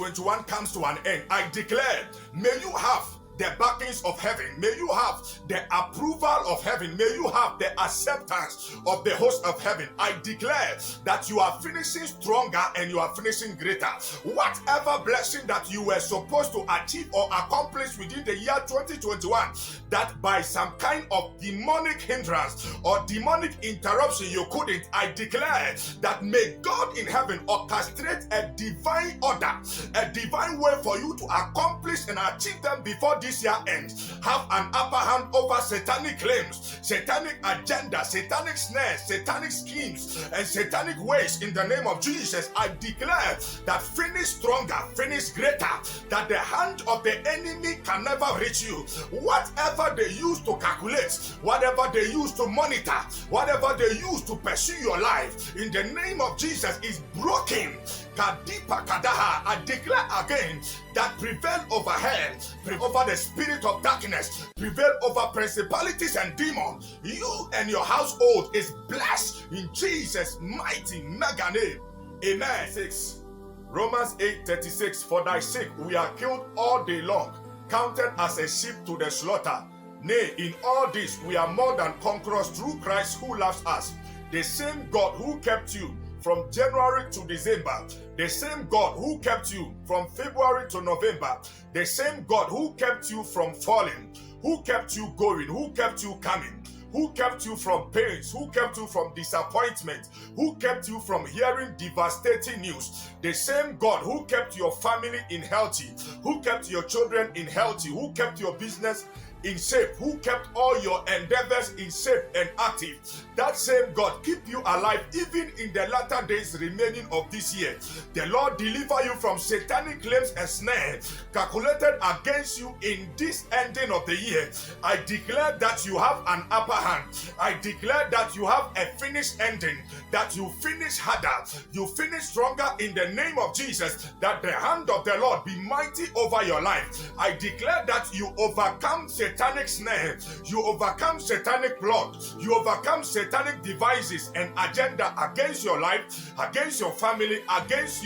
2021 comes to an end, I declare, may you have the backings of heaven. May you have the approval of heaven. May you have the acceptance of the host of heaven. I declare that you are finishing stronger and you are finishing greater. Whatever blessing that you were supposed to achieve or accomplish within the year 2021, that by some kind of demonic hindrance or demonic interruption you couldn't, I declare that may God in heaven orchestrate a divine order, a divine way for you to accomplish and achieve them before this year ends. Have an upper hand over satanic claims, satanic agenda, satanic snares, satanic schemes, and satanic ways in the name of Jesus. I declare that finish stronger, finish greater, that the hand of the enemy can never reach you. Whatever they use to calculate, whatever they use to monitor, whatever they use to pursue your life, in the name of Jesus is broken. Kadipa Kadaha, I declare again that prevail over hell, prevail over the spirit of darkness, prevail over principalities and demons. You and your household is blessed in Jesus' mighty mega name. Amen. 6. Romans 8:36. For thy sake we are killed all day long, counted as a sheep to the slaughter. Nay, in all this we are more than conquerors through Christ who loves us. The same God who kept you from January to December, the same God who kept you from February to November, the same God who kept you from falling, who kept you going, who kept you coming, who kept you from pains, who kept you from disappointment, who kept you from hearing devastating news, the same God who kept your family in healthy, who kept your children in healthy, who kept your business in shape, who kept all your endeavors in shape and active. That same God keep you alive even in the latter days remaining of this year. The Lord deliver you from satanic claims and snares calculated against you in this ending of the year. I declare that you have an upper hand. I declare that you have a finished ending, that you finish harder, you finish stronger in the name of Jesus, that the hand of the Lord be mighty over your life. I declare that you overcome satanic snare, you overcome satanic plot, you overcome satanic devices and agenda against your life, against your family, against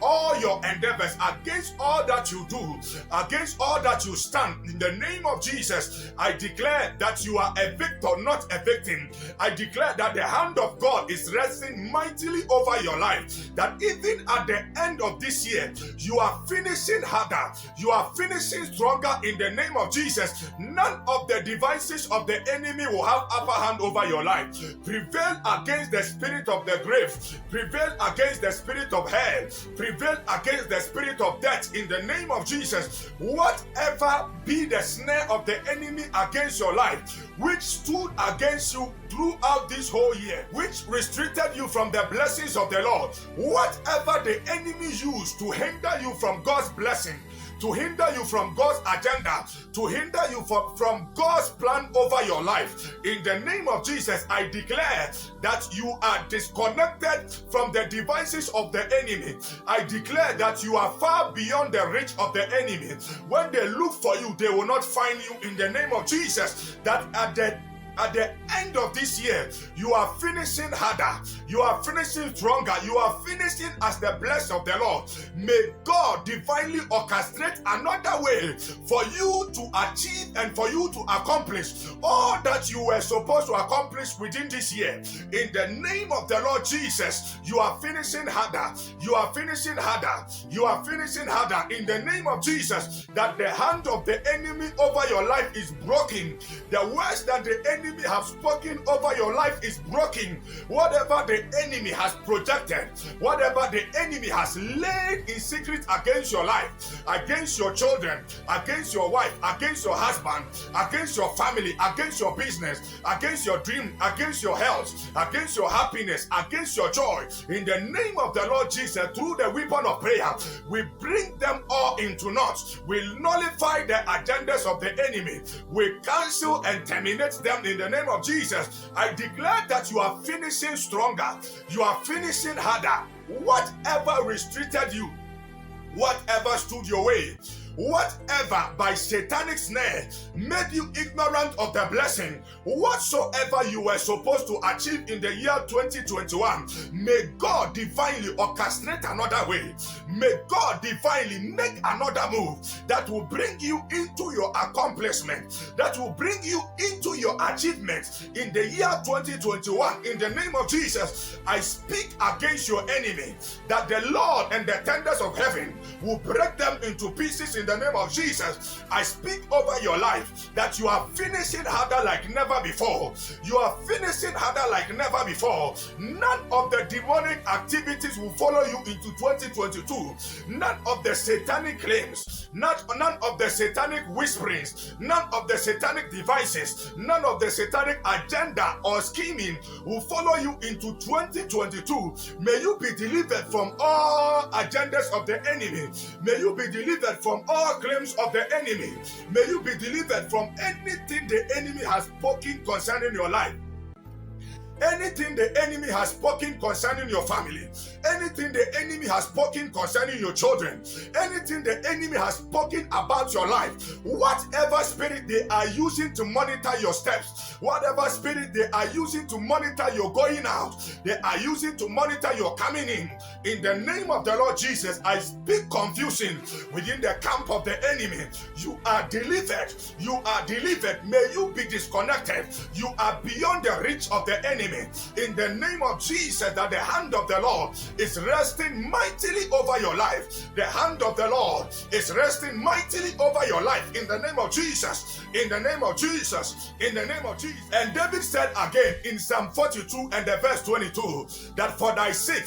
all your endeavors, against all that you do, against all that you stand. In the name of Jesus, I declare that you are a victor, not a victim. I declare that the hand of God is resting mightily over your life, that even at the end of this year, you are finishing harder, you are finishing stronger in the name of Jesus. None of the devices of the enemy will have upper hand over your life. Prevail against the spirit of the grave, prevail against the spirit of hell, prevail against the spirit of death in the name of Jesus. Whatever be the snare of the enemy against your life, which stood against you throughout this whole year, which restricted you from the blessings of the Lord, whatever the enemy used to hinder you from God's blessing, to hinder you from God's agenda, to hinder you from God's plan over your life, in the name of Jesus, I declare that you are disconnected from the devices of the enemy. I declare that you are far beyond the reach of the enemy. When they look for you, they will not find you, in the name of Jesus. That at the end of this year, you are finishing harder, you are finishing stronger, you are finishing as the blessed of the Lord. May God divinely orchestrate another way for you to achieve and for you to accomplish all that you were supposed to accomplish within this year. In the name of the Lord Jesus, you are finishing harder, you are finishing harder, you are finishing harder. In the name of Jesus, that the hand of the enemy over your life is broken. The words that the enemy has spoken over your life is broken. Whatever the enemy has projected, whatever the enemy has laid in secret against your life, against your children, against your wife, against your husband, against your family, against your business, against your dream, against your health, against your happiness, against your joy, in the name of the Lord Jesus, through the weapon of prayer, we bring them all into naught. We nullify the agendas of the enemy. We cancel and terminate them in the name of Jesus. I declare that you are finishing stronger, you are finishing harder. Whatever restricted you, whatever stood your way, whatever by satanic snare made you ignorant of the blessing, whatsoever you were supposed to achieve in the year 2021, may God divinely orchestrate another way. May God divinely make another move that will bring you into your accomplishment, that will bring you into your achievements in the year 2021. In the name of Jesus, I speak against your enemy, that the Lord and the tenders of heaven will break them into pieces in the name of Jesus. I speak over your life that you are finishing harder like never before. You are finishing harder like never before. None of the demonic activities will follow you into 2022. None of the satanic claims, none of the satanic whisperings, none of the satanic devices, none of the satanic agenda or scheming will follow you into 2022. May you be delivered from all agendas of the enemy. May you be delivered from all claims of the enemy. May you be delivered from anything the enemy has spoken concerning your life. Anything the enemy has spoken concerning your family, anything the enemy has spoken concerning your children, anything the enemy has spoken about your life, whatever spirit they are using to monitor your steps, whatever spirit they are using to monitor your going out, they are using to monitor your coming in the name of the Lord Jesus, I speak confusion within the camp of the enemy. You are delivered. You are delivered. May you be disconnected. You are beyond the reach of the enemy. In the name of Jesus, that the hand of the Lord is resting mightily over your life. The hand of the Lord is resting mightily over your life. In the name of Jesus. In the name of Jesus. In the name of Jesus. And David said again in Psalm 42 and the verse 22, that for thy sake,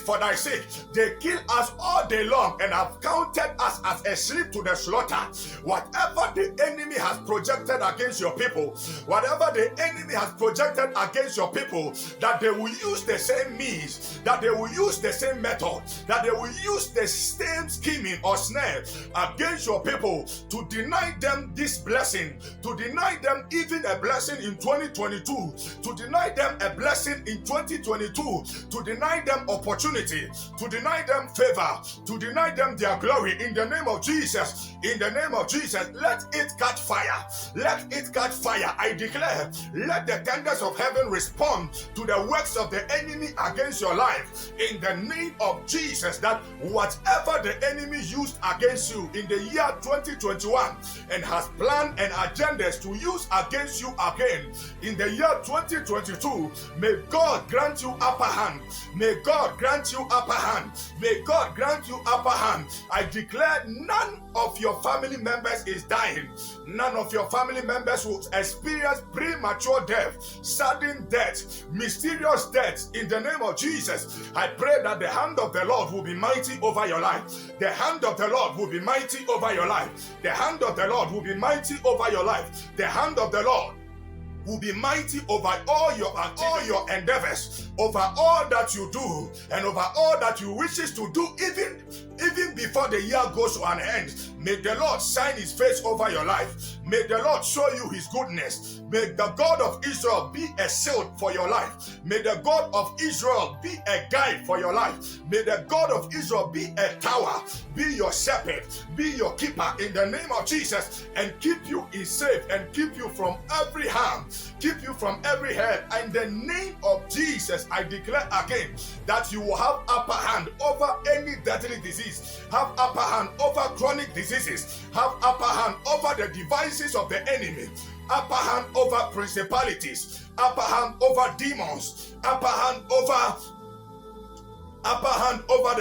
they kill us all day long and have counted us as a sheep to the slaughter. Whatever the enemy has projected against your people, whatever the enemy has projected against your people, that they will use the same means, that they will use the same method, that they will use the same scheming or snare against your people to deny them this blessing, to deny them even a blessing in 2022, to deny them a blessing in 2022, to deny them opportunity, to deny them favor, to deny them their glory. In the name of Jesus, in the name of Jesus, let it catch fire. Let it catch fire. I declare, let the tenders of heaven respond to the works of the enemy against your life. In the name of Jesus, that whatever the enemy used against you in the year 2021 and has planned and agendas to use against you again in the year 2022, may God grant you upper hand. May God grant you upper hand. May God grant you upper hand. I declare none of your family members is dying. None of your family members will experience premature death, sudden death, mysterious death. In the name of Jesus, I pray that the hand of the Lord will be mighty over your life. The hand of the Lord will be mighty over your life. The hand of the Lord will be mighty over your life. The hand of the Lord will be mighty over all your endeavors, over all that you do, and over all that you wishes to do, even before the year goes to an end. May the Lord shine his face over your life. May the Lord show you his goodness. May the God of Israel be a shield for your life. May the God of Israel be a guide for your life. May the God of Israel be a tower, be your shepherd, be your keeper in the name of Jesus, and keep you in safe and keep you from every harm, keep you from every hurt. In the name of Jesus, I declare again that you will have upper hand over any deadly disease, have upper hand over chronic diseases, have upper hand over the devices of the enemy, upper hand over principalities, upper hand over demons, upper hand over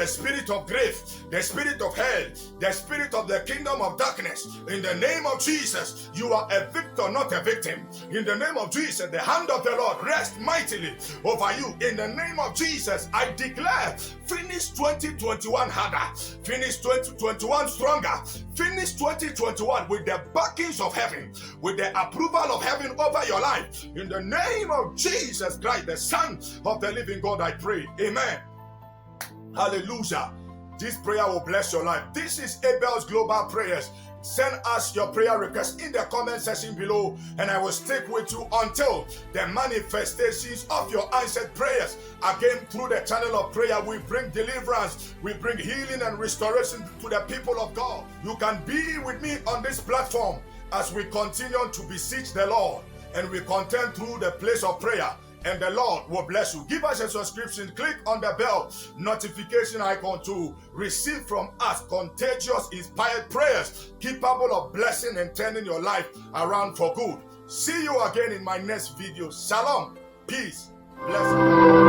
the spirit of grave, the spirit of hell, the spirit of the kingdom of darkness. In the name of Jesus, you are a victor, not a victim. In the name of Jesus, the hand of the Lord rests mightily over you. In the name of Jesus, I declare, finish 2021 harder, finish 2021 stronger, finish 2021 with the backings of heaven, with the approval of heaven over your life. In the name of Jesus Christ, the Son of the living God, I pray. Amen. Hallelujah. This prayer will bless your life. This is ABEL's Global Prayers. Send us your prayer request in the comment section below, and I will stick with you until the manifestations of your answered prayers. Again, through the channel of prayer, we bring deliverance, we bring healing and restoration to the people of God. You can be with me on this platform as we continue to beseech the Lord, and we contend through the place of prayer, and the Lord will bless you. Give us a subscription, click on the bell notification icon to receive from us contagious, inspired prayers capable of blessing and turning your life around for good. See you again in my next video. Shalom, peace, blessing.